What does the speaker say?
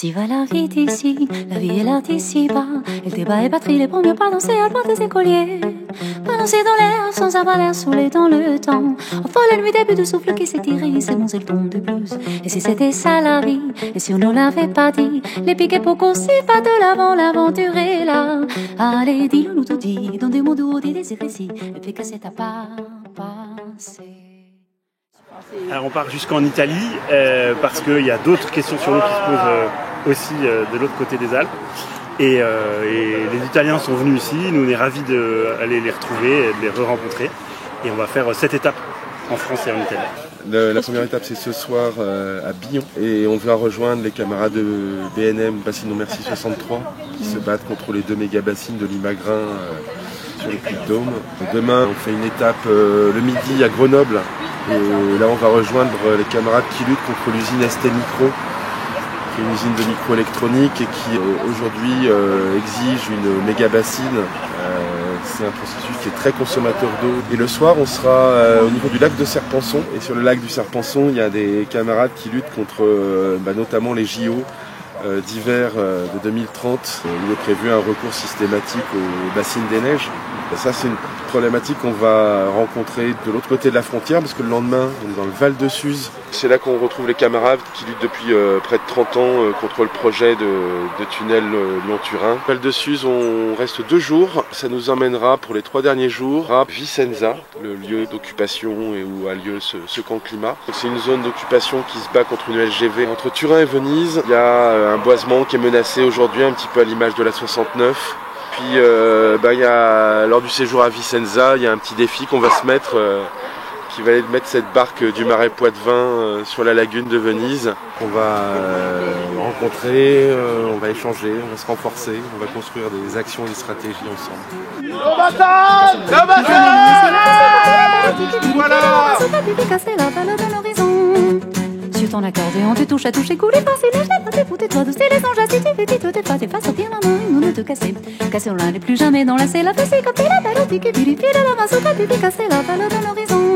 Si va la vie d'ici, la vie est là d'ici-bas. Elle débat et batterie, les premiers pas danser à droite des écoliers. Balancer dans l'air, sans avoir l'air saoulé dans le temps. Enfin la nuit début de souffle qui s'est tiré, c'est bon, c'est le ton de blues. Et si c'était ça la vie, et si on ne l'avait pas dit, les piquets pour qu'on s'y va de l'avant, l'aventure est là. Allez, dis-le nous tout dit, dans des mots doux, des désirs récits, et puis que c'est à pas passer. Alors on part jusqu'en Italie parce qu'il y a d'autres questions sur l'eau qui se posent aussi de l'autre côté des Alpes. Et les Italiens sont venus ici, nous on est ravis d'aller les retrouver, de les re-rencontrer. Et on va faire 7 étapes en France et en Italie. La première étape c'est ce soir à Billon et on va rejoindre les camarades de BNM Bassines Non Merci 63 qui se battent contre les 2 méga-bassines de Limagrin sur le Puy de Dôme. Demain on fait une étape le midi à Grenoble. Et là, on va rejoindre les camarades qui luttent contre l'usine ST Micro, qui est une usine de microélectronique et qui aujourd'hui exige une méga bassine. C'est un processus qui est très consommateur d'eau. Et le soir, on sera au niveau du lac de Serpenson. Et sur le lac du Serpenson, il y a des camarades qui luttent contre notamment les JO d'hiver de 2030. Il est prévu un recours systématique aux bassines des neiges. Et ça, c'est une problématique qu'on va rencontrer de l'autre côté de la frontière, parce que le lendemain, on est dans le Val de Suse. C'est là qu'on retrouve les camarades qui luttent depuis près de 30 ans contre le projet de tunnel Lyon-Turin. Val de Suse, on reste 2 jours. Ça nous emmènera pour les 3 derniers jours à Vicenza, le lieu d'occupation et où a lieu ce camp climat. C'est une zone d'occupation qui se bat contre une LGV entre Turin et Venise. Il y a un boisement qui est menacé aujourd'hui, un petit peu à l'image de la 69. Puis lors du séjour à Vicenza, il y a un petit défi qu'on va se mettre, qui va être mettre cette barque du Marais Poitevin sur la lagune de Venise. On va rencontrer, on va échanger, on va se renforcer, on va construire des actions et des stratégies ensemble. Sur ton accordéon, tu touches à toucher, couler, passer les jets, tes poutres, toi, doucer les anges, si tu fais vite, te fais sortir la main, une onde te casser. Casser, on n'est plus jamais dans la selle, la fessée, comme t'es la balle, au pique, puis la main, sous ta pipi, casser la balle dans l'horizon.